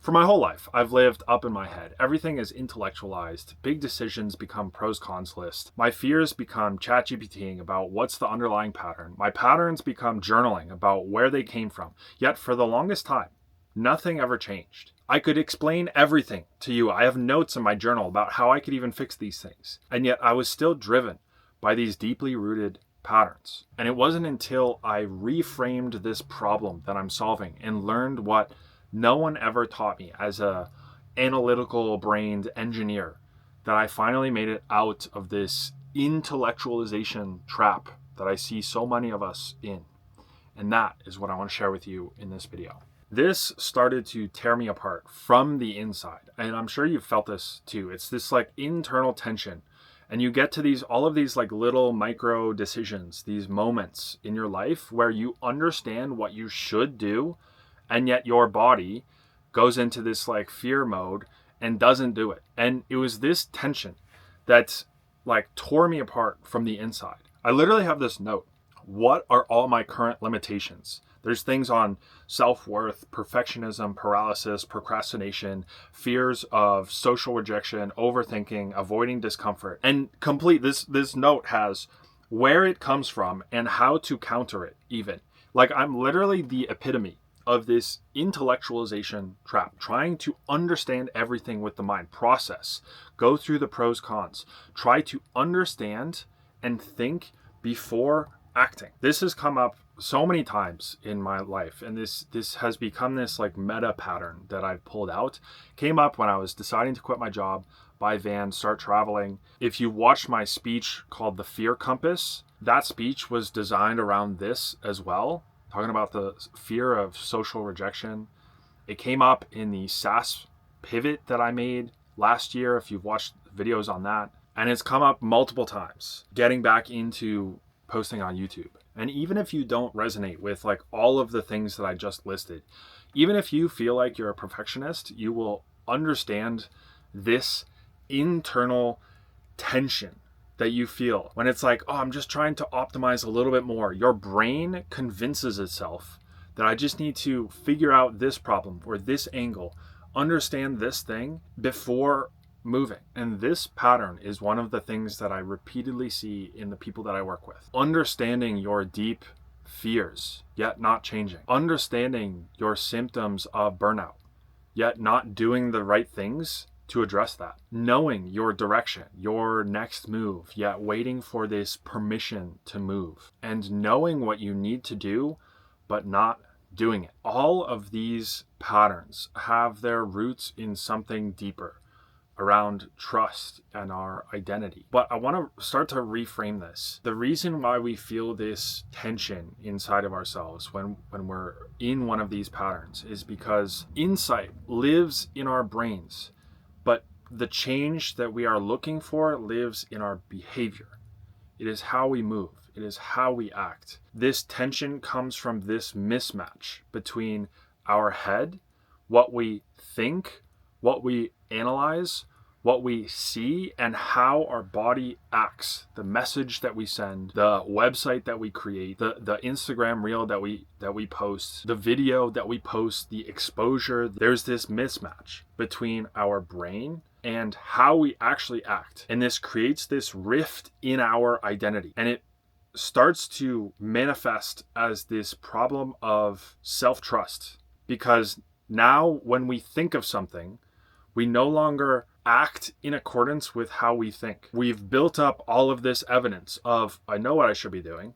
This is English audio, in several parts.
For my whole life, I've lived up in my head. Everything is intellectualized. Big decisions become pros cons list. My fears become ChatGPTing about what's the underlying pattern. My patterns become journaling about where they came from. Yet for the longest time, nothing ever changed. I could explain everything to you. I have notes in my journal about how I could even fix these things. And yet I was still driven by these deeply rooted patterns. And it wasn't until I reframed this problem that I'm solving and learned what no one ever taught me as a analytical brained engineer that I finally made it out of this intellectualization trap that I see so many of us in. And that is what I want to share with you in this video. This started to tear me apart from the inside. And I'm sure you've felt this too. It's this like internal tension. And you get to all of these like little micro decisions, these moments in your life where you understand what you should do, and yet your body goes into this like fear mode and doesn't do it. And it was this tension that like tore me apart from the inside. I literally have this note. What are all my current limitations? There's things on self-worth, perfectionism, paralysis, procrastination, fears of social rejection, overthinking, avoiding discomfort. And this note has where it comes from and how to counter it even. Like I'm literally the epitome of this intellectualization trap, trying to understand everything with the mind, process, go through the pros, cons, try to understand and think before acting. This has come up so many times in my life, and this has become this like meta pattern that I've pulled out. Came up when I was deciding to quit my job, buy a van, start traveling. If you watched my speech called The Fear Compass, that speech was designed around this as well, talking about the fear of social rejection. It came up in the SaaS pivot that I made last year, if you've watched videos on that. And it's come up multiple times, getting back into posting on YouTube. And even if you don't resonate with like all of the things that I just listed, even if you feel like you're a perfectionist, you will understand this internal tension that you feel when it's like, oh, I'm just trying to optimize a little bit more. Your brain convinces itself that I just need to figure out this problem or this angle, understand this thing before moving. And this pattern is one of the things that I repeatedly see in the people that I work with. Understanding your deep fears, yet not changing. Understanding your symptoms of burnout, yet not doing the right things to address that. Knowing your direction, your next move, yet waiting for this permission to move. And knowing what you need to do, but not doing it. All of these patterns have their roots in something deeper around trust and our identity. But I want to start to reframe this. The reason why we feel this tension inside of ourselves when we're in one of these patterns is because insight lives in our brains, but the change that we are looking for lives in our behavior. It is how we move. It is how we act. This tension comes from this mismatch between our head, what we think, what we analyze, what we see, and how our body acts. The message that we send, the website that we create, the Instagram reel that we post, the video that we post, the exposure. There's this mismatch between our brain and how we actually act. And this creates this rift in our identity. And it starts to manifest as this problem of self-trust. Because now when we think of something, we no longer act in accordance with how we think. We've built up all of this evidence of, I know what I should be doing.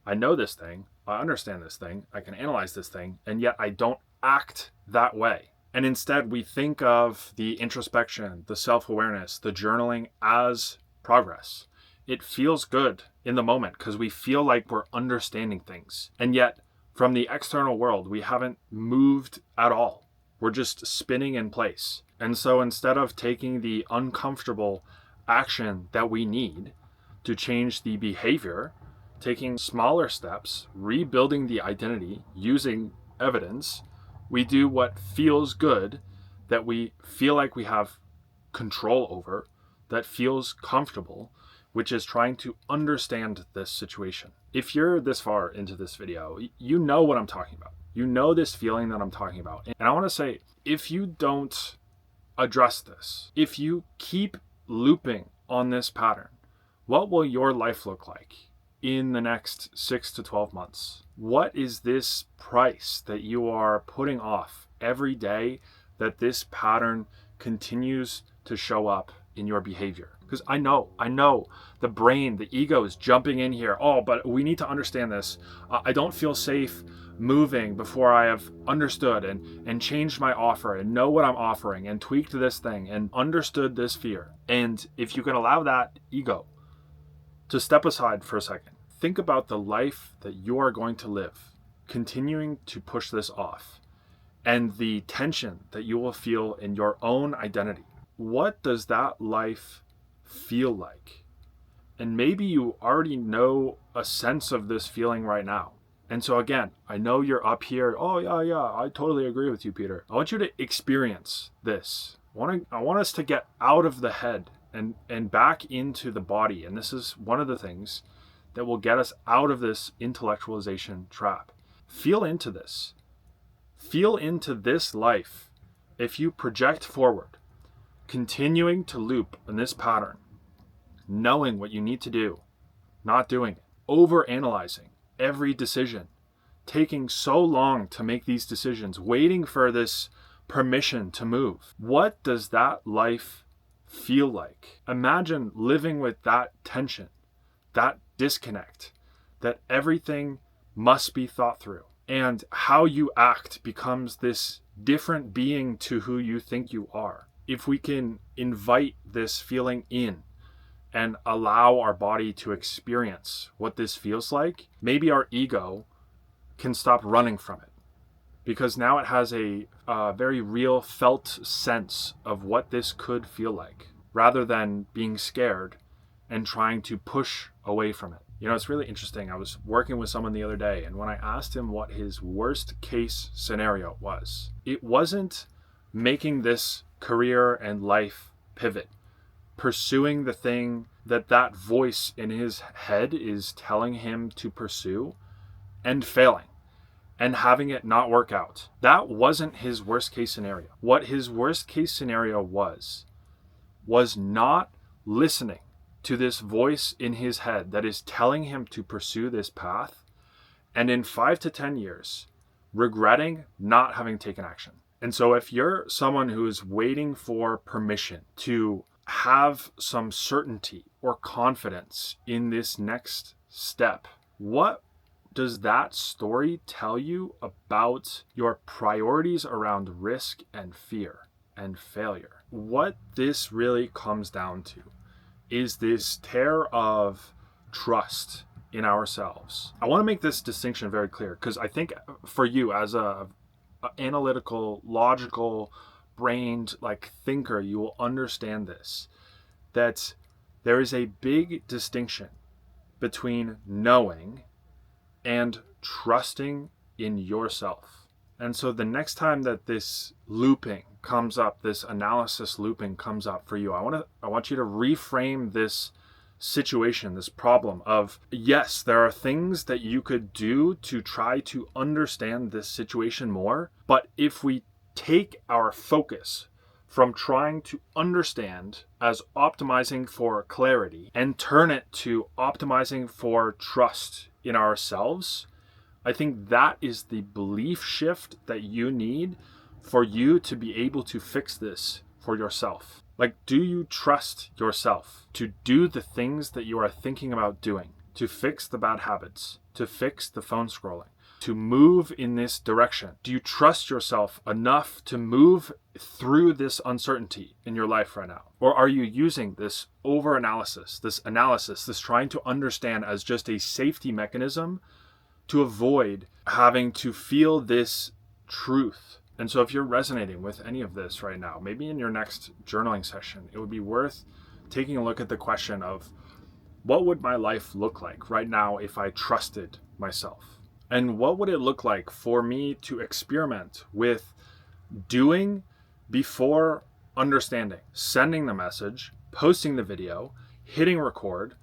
I know this thing. I understand this thing. I can analyze this thing. And yet I don't act that way. And instead we think of the introspection, the self-awareness, the journaling as progress. It feels good in the moment because we feel like we're understanding things. And yet from the external world, we haven't moved at all. We're just spinning in place. And so instead of taking the uncomfortable action that we need to change the behavior, taking smaller steps, rebuilding the identity using evidence, we do what feels good, that we feel like we have control over, that feels comfortable, which is trying to understand this situation. if you're this far into this video, you know what I'm talking about. You know this feeling that I'm talking about. And I want to say, if you don't address this, if you keep looping on this pattern, what will your life look like in the next 6 to 12 months? What is this price that you are putting off every day that this pattern continues to show up in your behavior? Because I know the brain, the ego is jumping in here. Oh, but we need to understand this. I don't feel safe moving before I have understood and changed my offer and know what I'm offering and tweaked this thing and understood this fear. And if you can allow that ego to step aside for a second, think about the life that you are going to live, continuing to push this off, and the tension that you will feel in your own identity. What does that life feel like? And maybe you already know a sense of this feeling right now. And so again, I know you're up here. Oh yeah, I totally agree with you, Peter. I want you to experience this. I want us to get out of the head and back into the body. And this is one of the things that will get us out of this intellectualization trap. Feel into this. Feel into this life. If you project forward, continuing to loop in this pattern, knowing what you need to do, not doing it, over-analyzing every decision, taking so long to make these decisions, waiting for this permission to move. What does that life feel like? Imagine living with that tension, that disconnect, that everything must be thought through, and how you act becomes this different being to who you think you are. If we can invite this feeling in and allow our body to experience what this feels like, maybe our ego can stop running from it, because now it has a very real felt sense of what this could feel like, rather than being scared and trying to push away from it. You know, it's really interesting. I was working with someone the other day, and when I asked him what his worst case scenario was, it wasn't making this career and life pivot, pursuing the thing that voice in his head is telling him to pursue, and failing and having it not work out. That wasn't his worst case scenario. What his worst case scenario was not listening to this voice in his head that is telling him to pursue this path, and in 5 to 10 years regretting not having taken action. And so if you're someone who is waiting for permission to have some certainty or confidence in this next step, what does that story tell you about your priorities around risk and fear and failure? What this really comes down to is this tear of trust in ourselves. I want to make this distinction very clear, because I think for you as a analytical, logical, brained thinker, you will understand this, that there is a big distinction between knowing and trusting in yourself. And so the next time that this looping comes up, this analysis looping comes up for you, I want you to reframe this situation, this problem of, yes, there are things that you could do to try to understand this situation more, but if we take our focus from trying to understand as optimizing for clarity and turn it to optimizing for trust in ourselves, I think that is the belief shift that you need for you to be able to fix this for yourself. Do you trust yourself to do the things that you are thinking about doing, to fix the bad habits, to fix the phone scrolling, to move in this direction? Do you trust yourself enough to move through this uncertainty in your life right now? Or are you using this over-analysis, this trying to understand as just a safety mechanism to avoid having to feel this truth? And so if you're resonating with any of this right now, maybe in your next journaling session, it would be worth taking a look at the question of, what would my life look like right now if I trusted myself? And what would it look like for me to experiment with doing before understanding, sending the message, posting the video, hitting record,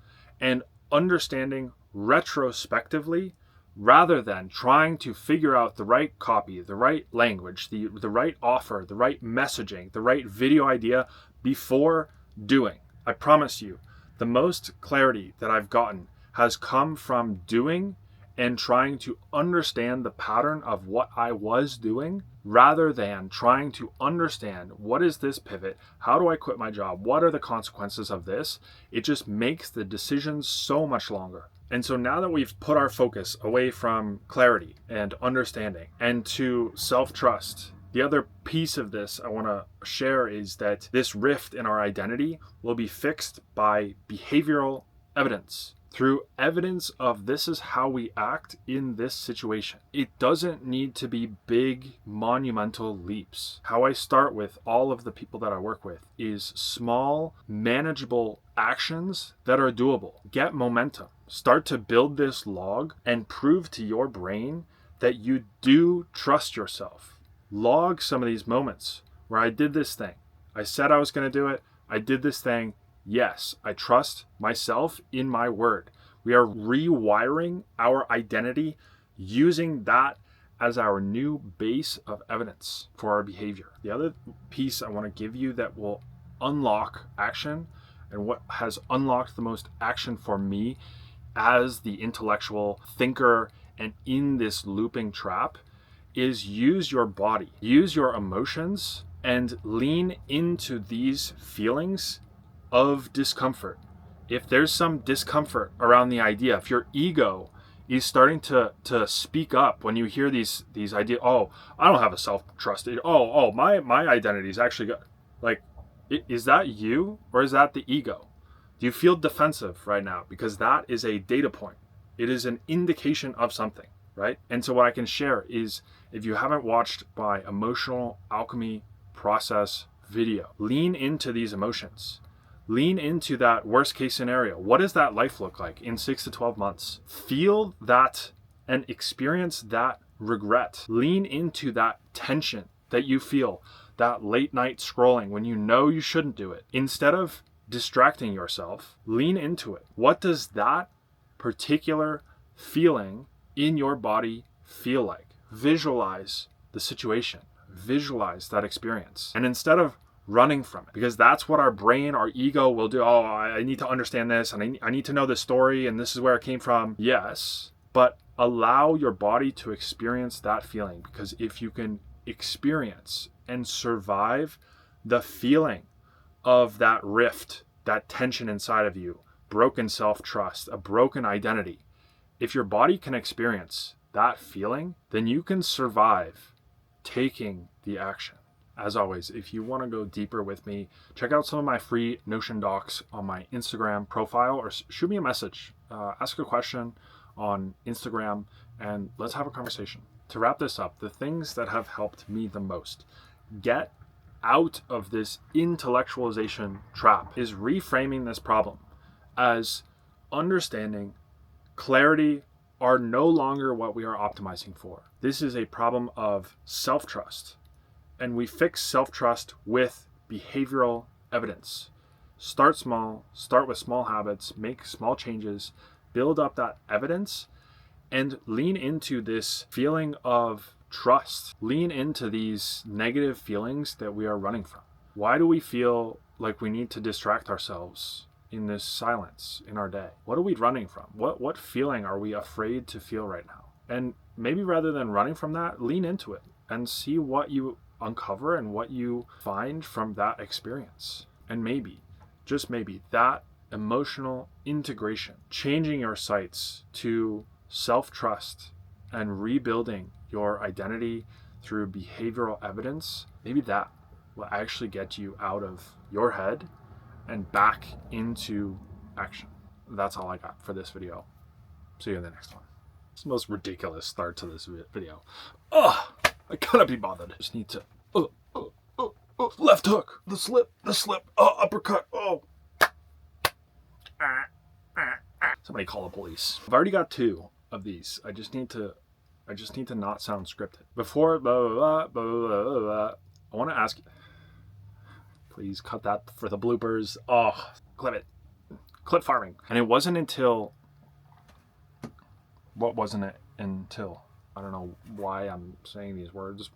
and understanding retrospectively rather than trying to figure out the right copy, the right language, the right offer, the right messaging, the right video idea before doing. I promise you, the most clarity that I've gotten has come from doing and trying to understand the pattern of what I was doing rather than trying to understand what is this pivot, how do I quit my job, what are the consequences of this. It just makes the decisions so much longer. And so now that we've put our focus away from clarity and understanding and to self-trust, the other piece of this I want to share is that this rift in our identity will be fixed by behavioral evidence. Through evidence of this is how we act in this situation. It doesn't need to be big, monumental leaps. How I start with all of the people that I work with is small, manageable actions that are doable. Get momentum. Start to build this log and prove to your brain that you do trust yourself. Log some of these moments where I did this thing. I said I was going to do it. I did this thing. Yes, I trust myself in my word. We are rewiring our identity using that as our new base of evidence for our behavior. The other piece I want to give you that will unlock action, and what has unlocked the most action for me as the intellectual thinker and in this looping trap, is use your body, use your emotions, and lean into these feelings of discomfort. If there's some discomfort around the idea, if your ego is starting to speak up when you hear these ideas, oh, I don't have a self-trust. My identity is actually good. Like, is that you or is that the ego? Do you feel defensive right now? Because that is a data point. It is an indication of something, right? And so what I can share is, if you haven't watched my emotional alchemy process video, lean into these emotions. Lean into that worst case scenario. What does that life look like in 6 to 12 months? Feel that and experience that regret. Lean into that tension that you feel, that late night scrolling when you know you shouldn't do it. Instead of distracting yourself, lean into it. What does that particular feeling in your body feel like? Visualize the situation. Visualize that experience. And instead of running from it, because that's what our brain, our ego will do. Oh, I need to understand this, and I need to know this story, and this is where it came from. Yes, but allow your body to experience that feeling, because if you can experience and survive the feeling of that rift, that tension inside of you, broken self-trust, a broken identity, if your body can experience that feeling, then you can survive taking the action. As always, if you want to go deeper with me, check out some of my free Notion docs on my Instagram profile, or shoot me a message, ask a question on Instagram, and let's have a conversation. To wrap this up, the things that have helped me the most get out of this intellectualization trap is reframing this problem as understanding, clarity are no longer what we are optimizing for. This is a problem of self-trust. And we fix self-trust with behavioral evidence. Start small, start with small habits, make small changes, build up that evidence, and lean into this feeling of trust. Lean into these negative feelings that we are running from. Why do we feel like we need to distract ourselves in this silence in our day? What are we running from? What feeling are we afraid to feel right now? And maybe rather than running from that, lean into it and see what you uncover and what you find from that experience. And maybe, just maybe, that emotional integration, changing your sights to self-trust and rebuilding your identity through behavioral evidence, maybe that will actually get you out of your head and back into action. That's all I got for this video. See you in the next one. It's the most ridiculous start to this video. Ugh! I gotta be bothered. Just need to, left hook, the slip, uppercut, Somebody call the police. I've already got 2 of these. I just need to not sound scripted. Before, I want to ask you, please cut that for the bloopers. Oh, clip it. Clip farming. And it wasn't until What wasn't it until? I don't know why I'm saying these words.